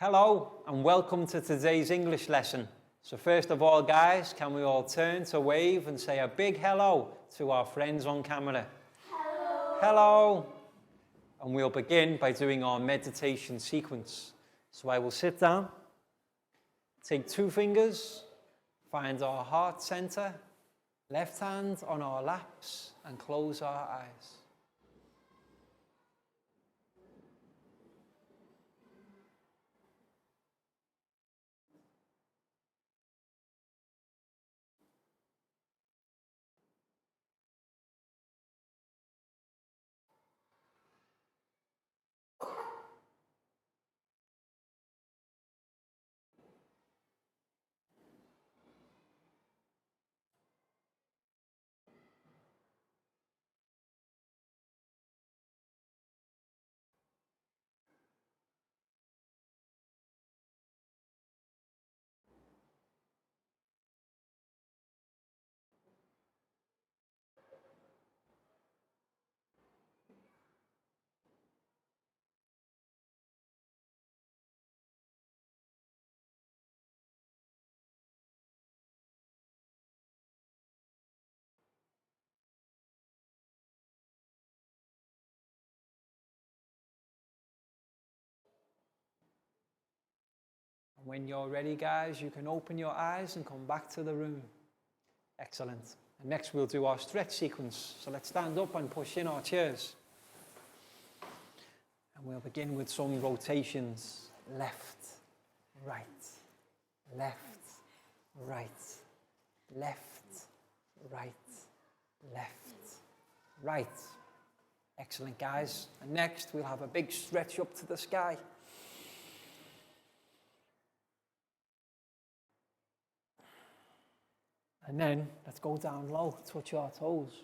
Hello and welcome to today's English lesson. So first of all, guys, can we all turn to wave and say a big hello to our friends on camera? Hello. Hello. And we'll begin by doing our meditation sequence. So I will sit down, take 2 fingers, find our heart center, left hand on our laps and close our eyes. When you're ready, guys, you can open your eyes and come back to the room. Excellent. And next we'll do our stretch sequence. So let's stand up and push in our chairs. And we'll begin with some rotations. Left, right, left, right, left, right, left, right. Excellent, guys. And next we'll have a big stretch up to the sky. And then, let's go down low, touch our toes.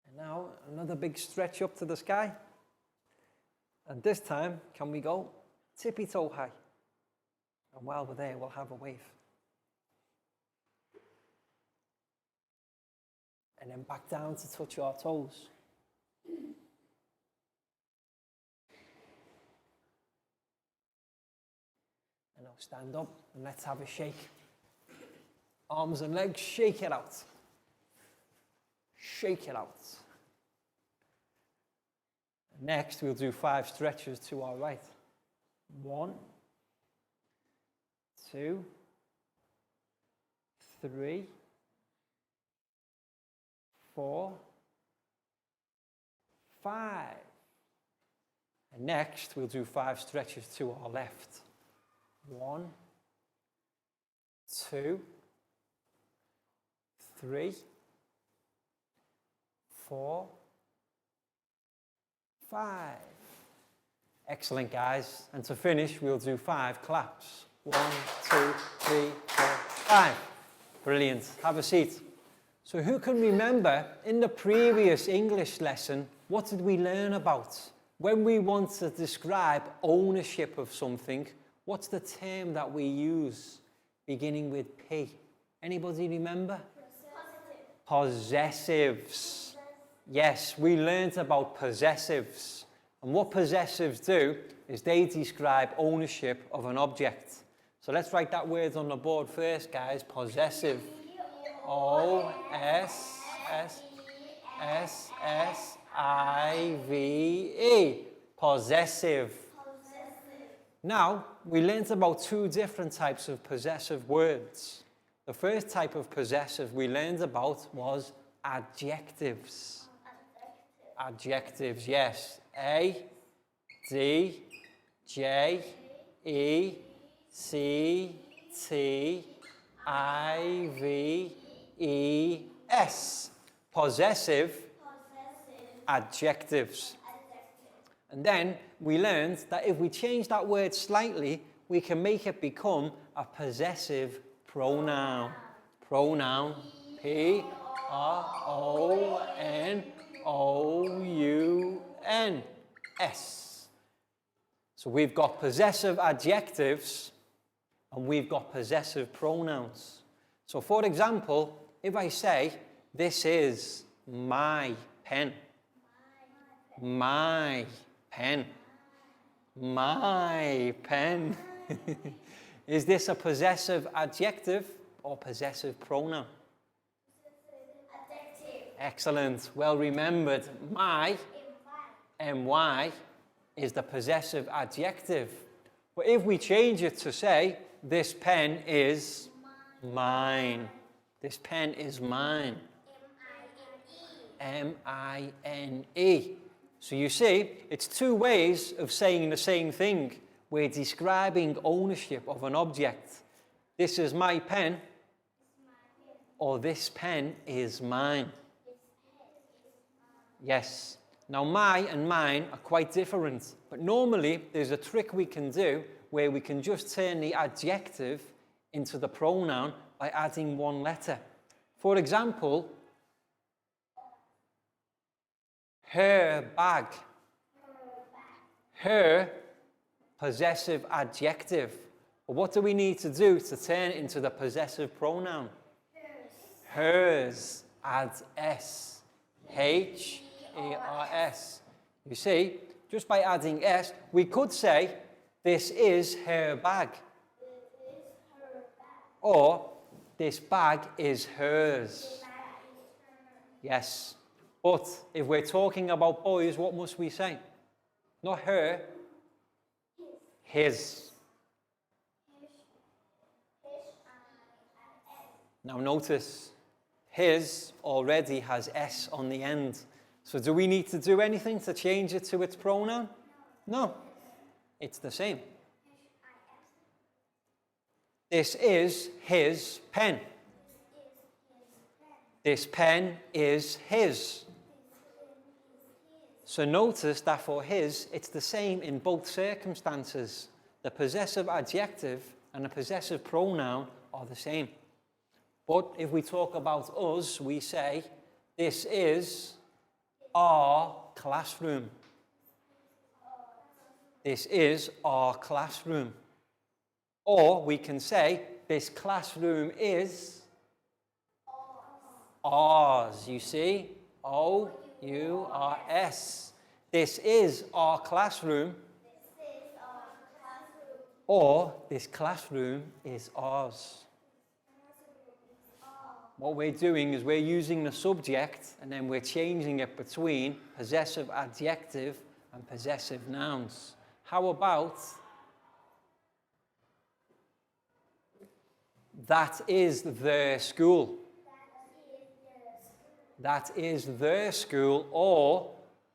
And now, another big stretch up to the sky. And this time, can we go tippy toe high? And while we're there, we'll have a wave. And then back down to touch our toes. And now stand up and let's have a shake. Arms and legs, shake it out. Shake it out. And next, we'll do 5 stretches to our right. 1, 2, 3, 4, 5. And next, we'll do 5 stretches to our left. 1, 2, 3, 4, 5. Excellent, guys. And to finish, we'll do 5 claps. 1, 2, 3, 4, 5. Brilliant. Have a seat. So who can remember in the previous English lesson, what did we learn about? When we want to describe ownership of something, what's the term that we use beginning with P? Anybody remember? Possessives. Yes, we learned about possessives. And what possessives do is they describe ownership of an object. So let's write that word on the board first, guys. Possessive. O-S-S-S-I-V-E. Possessive. Now, we learned about 2 different types of possessive words. The first type of possessive we learned about was adjectives. Adjectives, yes. A, D, J, E, C, T, I, V, E, S. Possessive adjectives. And then we learned that if we change that word slightly, we can make it become a possessive pronoun. Pronoun. P-R-O-N-O-U-N-S. So we've got possessive adjectives and we've got possessive pronouns. So for example, if I say, this is my pen. My pen. My pen. Is this a possessive adjective or possessive pronoun? Adjective. Excellent. Well remembered. My, my, is the possessive adjective. But if we change it to say, this pen is mine. This pen is mine. M-I-N-E. So you see, it's two ways of saying the same thing. We're describing ownership of an object. This is my pen, or this pen is mine. Yes. Now my and mine are quite different, but normally there's a trick we can do where we can just turn the adjective into the pronoun by adding one letter. For example, her bag. Her, possessive adjective. But what do we need to do to turn it into the possessive pronoun? Hers. Add S. H-E-R-S. You see, just by adding S, we could say, this is her bag. Or, this bag is hers. Yes. But if we're talking about boys, what must we say? Not her. His. Now notice, his already has S on the end. So do we need to do anything to change it to its pronoun? No. It's the same. This is his pen. This pen is his. So notice that for his, it's the same in both circumstances. The possessive adjective and the possessive pronoun are the same. But if we talk about us, we say, this is our classroom. This is our classroom. Or we can say, this classroom is ours. You see? O-U-R-S. This is our classroom. Or this classroom is ours. What we're doing is we're using the subject and then we're changing it between possessive adjective and possessive nouns. How about that is their school? That is their school, or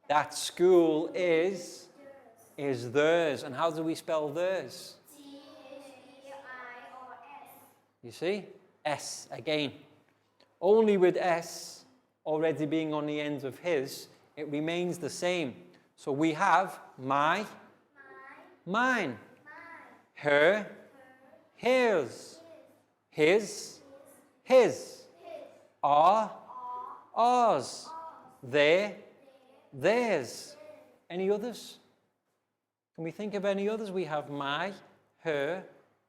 that school is theirs. And how do we spell theirs? T-H-E-I-R-S. You see? S again. Only with S already being on the end of his, it remains the same. So we have my, mine, her, hers, his, his, our, ours, their, theirs. Any others? Can we think of any others? We have my, her,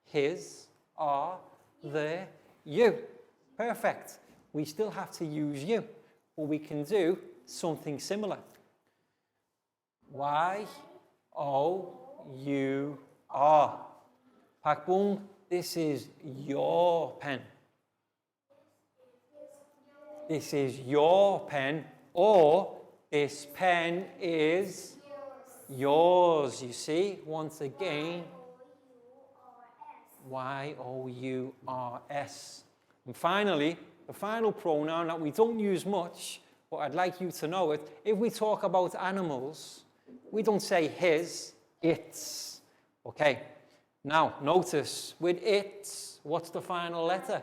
his, our, their, you. Perfect. We still have to use you, but we can do something similar. Y-O-U-R. Pak Bung, this is your pen. This is your pen, or this pen is yours. You see, once again, Y-O-U-R-S. And finally, the final pronoun that we don't use much, but I'd like you to know it. If we talk about animals, we don't say his, its. Okay, now notice, with its, what's the final letter?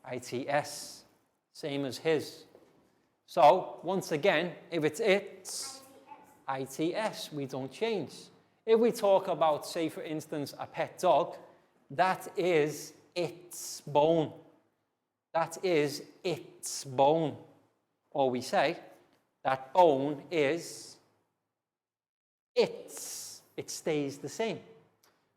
I-T-S, same as his. So, once again, if it's its, I-T-S, we don't change. If we talk about, say for instance, a pet dog, that is its bone. That is its bone. Or we say, that bone is its. It stays the same.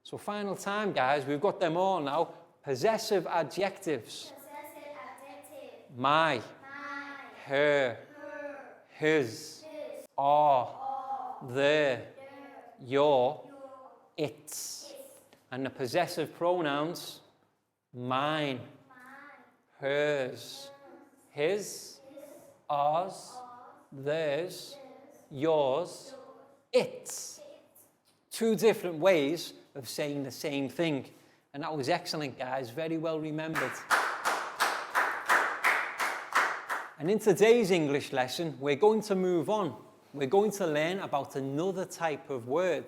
So final time, guys, we've got them all now. Possessive adjectives. Possessive adjective. My, her, his, our, their, your, its. And the possessive pronouns, mine, hers, his, ours, theirs, yours, its. Two different ways of saying the same thing. And that was excellent, guys. Very well remembered. And in today's English lesson, we're going to move on. We're going to learn about another type of word.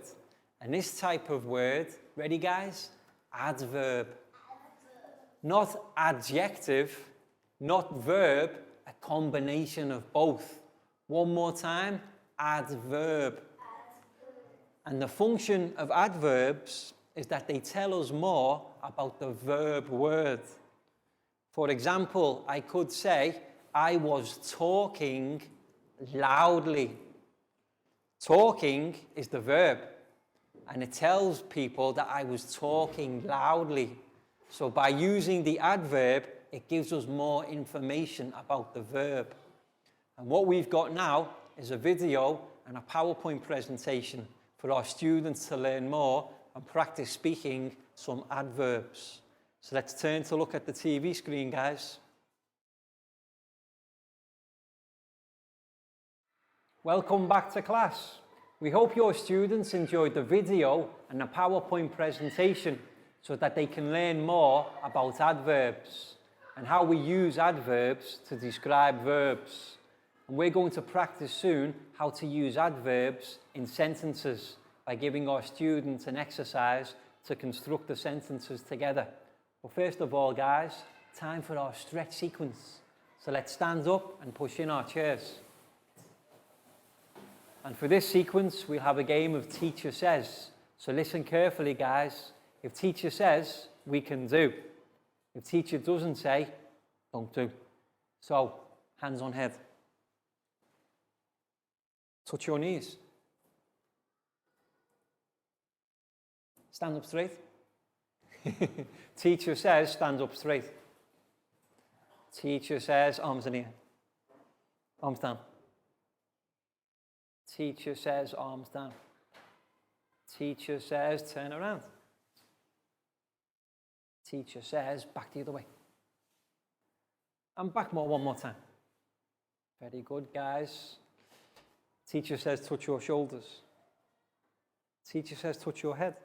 And this type of word, ready guys? Adverb. Not adjective, not verb, a combination of both. One more time, adverb. And the function of adverbs is that they tell us more about the verb word. For example, I could say, I was talking loudly. Talking is the verb, and it tells people that I was talking loudly. So by using the adverb, it gives us more information about the verb. And what we've got now is a video and a PowerPoint presentation for our students to learn more and practice speaking some adverbs. So let's turn to look at the TV screen, guys. Welcome back to class. We hope your students enjoyed the video and the PowerPoint presentation so that they can learn more about adverbs and how we use adverbs to describe verbs. And we're going to practice soon how to use adverbs in sentences by giving our students an exercise to construct the sentences together. But first of all, guys, time for our stretch sequence. So let's stand up and push in our chairs. And for this sequence, we'll have a game of Teacher Says. So listen carefully, guys. If teacher says, we can do. If teacher doesn't say, don't do. So, hands on head. Touch your knees. Stand up straight. Teacher says, stand up straight. Teacher says, arms in the air. Arms down. Teacher says, arms down. Teacher says, turn around. Teacher says, back the other way. And back more, one more time. Very good, guys. Teacher says, touch your shoulders. Teacher says, touch your head.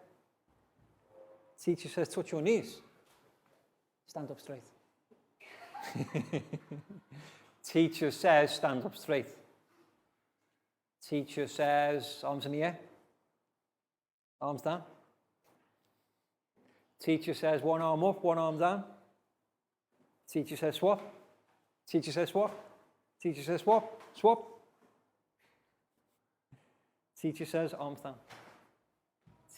Teacher says, touch your knees. Stand up straight. Teacher says, stand up straight. Teacher says, arms in the air. Arms down. Teacher says, one arm up, one arm down. Teacher says, swap. Teacher says, swap. Teacher says, swap. Swap. Teacher says, arms down.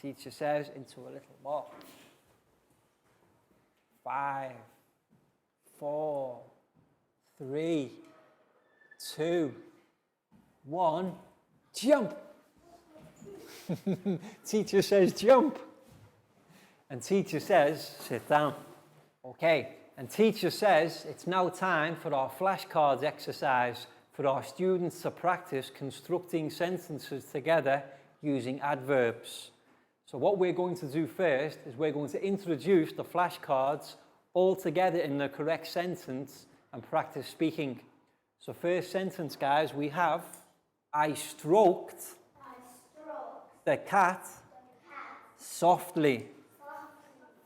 Teacher says, into a little walk. 5, 4, 3, 2, 1, jump. Teacher says, jump. And teacher says, sit down. Okay, and teacher says, it's now time for our flashcards exercise for our students to practice constructing sentences together using adverbs. So what we're going to do first is we're going to introduce the flashcards all together in the correct sentence and practice speaking. So first sentence, guys, we have, I stroked the cat softly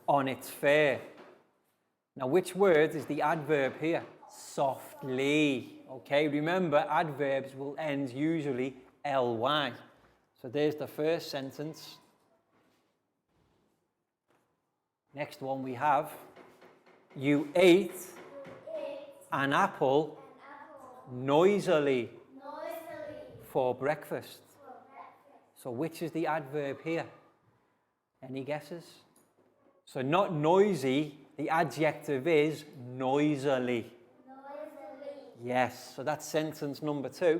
on its fur. Now, which word is the adverb here? Softly. Okay, remember, adverbs will end usually ly. So there's the first sentence. Next one we have, you ate an apple noisily for breakfast. So which is the adverb here? Any guesses? So not noisy, the adjective is noisily. Yes, so that's sentence number 2.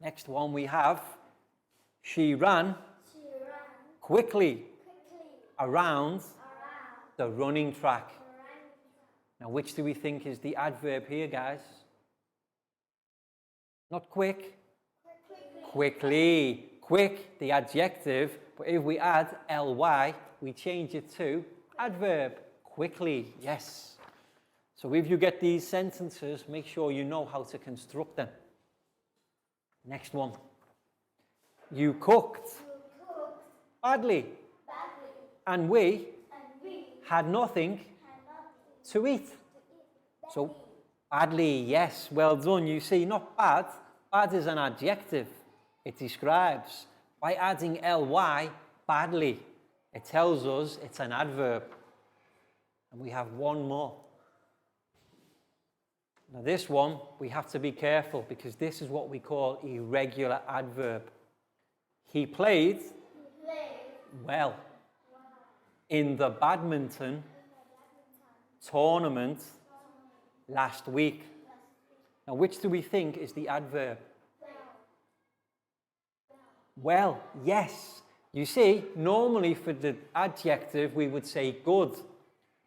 Next one we have, she ran quickly around the running track. Now, which do we think is the adverb here, guys? Not quick. Quickly. Quick, the adjective, but if we add ly, we change it to adverb. Quickly, yes. So if you get these sentences, make sure you know how to construct them. Next one. You cooked badly. And we had nothing to eat. So badly, yes, well done. You see, not bad. Bad is an adjective. It describes. By adding ly, badly, it tells us it's an adverb. And we have one more. Now this one, we have to be careful because this is what we call irregular adverb. He played well in the badminton tournament last week. Now which do we think is the adverb? Well, yes. You see, normally for the adjective we would say good.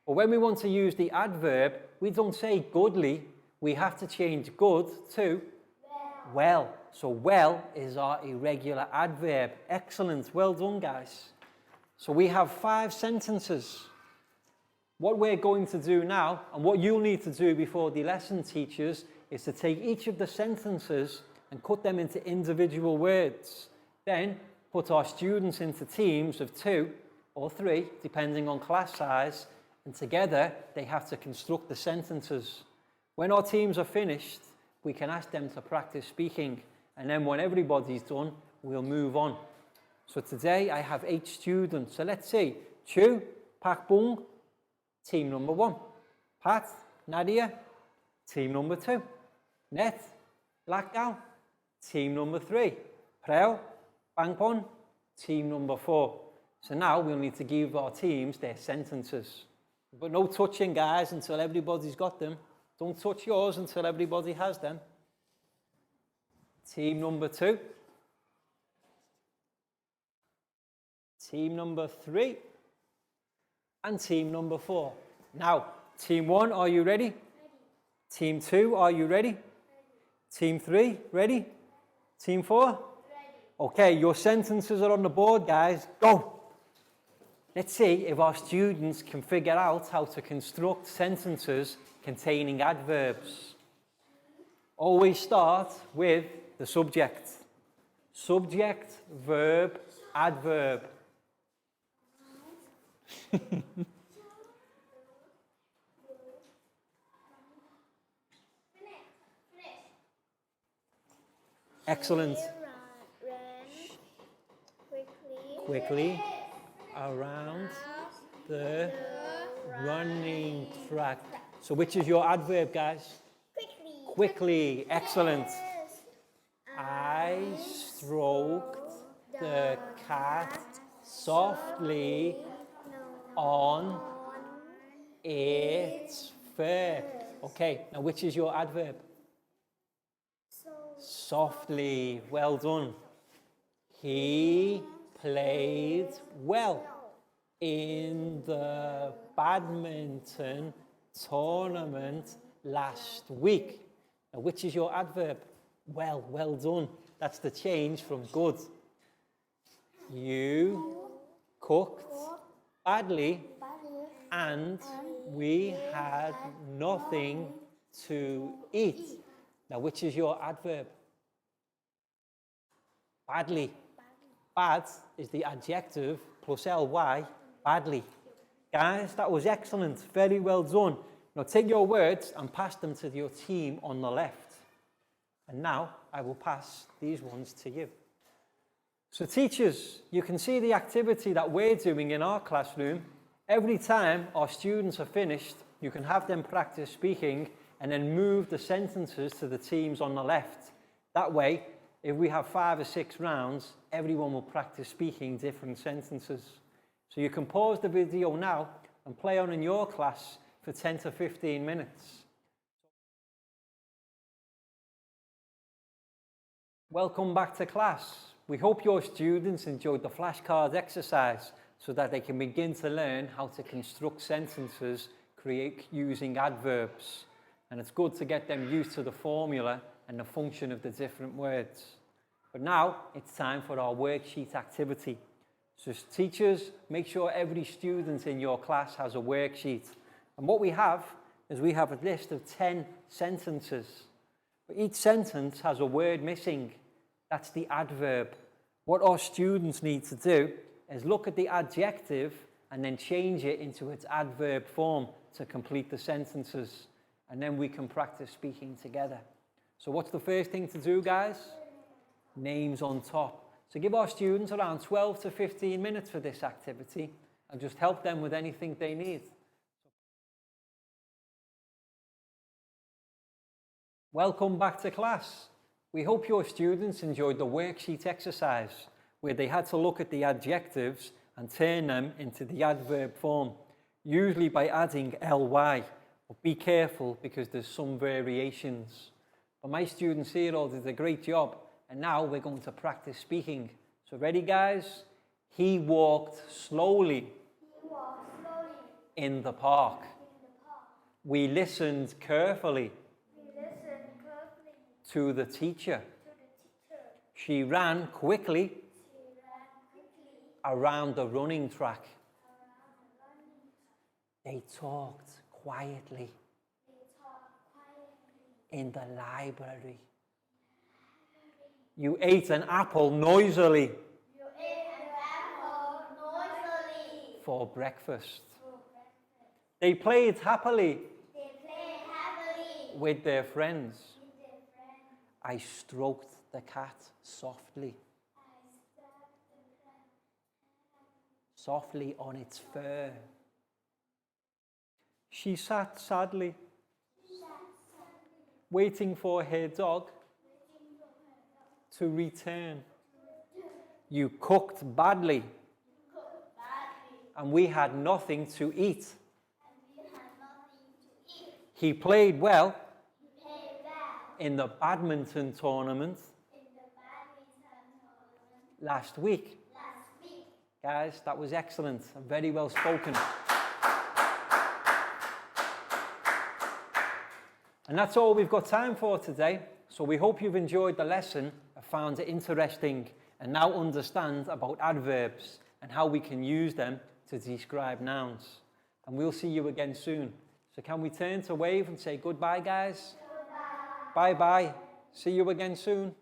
But when we want to use the adverb, we don't say goodly. We have to change good to well. So well is our irregular adverb. Excellent. Well done, guys. So we have 5 sentences. What we're going to do now, and what you'll need to do before the lesson, teachers, is to take each of the sentences and cut them into individual words. Then put our students into teams of 2 or 3, depending on class size, and together they have to construct the sentences. When our teams are finished, we can ask them to practice speaking, and then when everybody's done, we'll move on. So today I have 8 students. So let's see. Chu, Pak Bung, team number 1. Pat, Nadia, team number 2. Net, Lakdao, team number 3. Preo, Bangpon, team number 4. So now we'll need to give our teams their sentences. But no touching, guys, until everybody's got them. Don't touch yours until everybody has them. Team number 2. Team number 3. And team number 4. Now, team 1, are you ready? Team 2, are you ready? Team 3, ready? Team 4? Okay, your sentences are on the board, guys. Go! Let's see if our students can figure out how to construct sentences containing adverbs. Always start with the subject. Subject, verb, adverb. Excellent. Quickly around the running track. So which is your adverb, guys? Quickly. Excellent. I stroked the cat softly on its fur. Okay, now which is your adverb? Softly. Well done. He played well in the badminton tournament last week. Now, which is your adverb? Well, well done. That's the change from good. You cooked badly and we had nothing to eat. Now, which is your adverb? Badly. Bad is the adjective plus ly, badly. Guys, that was excellent. Very well done. Now take your words and pass them to your team on the left. And now I will pass these ones to you. So teachers, you can see the activity that we're doing in our classroom. Every time our students are finished, you can have them practice speaking and then move the sentences to the teams on the left. That way, if we have 5 or 6 rounds, everyone will practice speaking different sentences. So you can pause the video now and play on in your class for 10 to 15 minutes. Welcome back to class. We hope your students enjoyed the flashcard exercise so that they can begin to learn how to construct sentences using adverbs. And it's good to get them used to the formula and the function of the different words. But now it's time for our worksheet activity. So teachers, make sure every student in your class has a worksheet. And what we have is we have a list of 10 sentences. But each sentence has a word missing. That's the adverb. What our students need to do is look at the adjective and then change it into its adverb form to complete the sentences. And then we can practice speaking together. So what's the first thing to do, guys? Names on top. So give our students around 12 to 15 minutes for this activity and just help them with anything they need. Welcome back to class. We hope your students enjoyed the worksheet exercise where they had to look at the adjectives and turn them into the adverb form, usually by adding ly. But be careful because there's some variations. But my students here all did a great job, and now we're going to practice speaking. So ready, guys? He walked slowly, in the park. We listened carefully to the teacher. She ran quickly around the running track. They talked quietly in the library. You ate an apple noisily for breakfast. They played happily with their friends. I stroked the cat softly. Softly on its fur. She sat sadly, waiting for her dog to return. You cooked badly, and we had nothing to eat. He played well in the badminton tournament last week. Guys, that was excellent and very well spoken. And that's all we've got time for today. So we hope you've enjoyed the lesson, found it interesting, and now understand about adverbs and how we can use them to describe nouns. And we'll see you again soon. So can we turn to wave and say goodbye, guys? Goodbye. Bye-bye. See you again soon.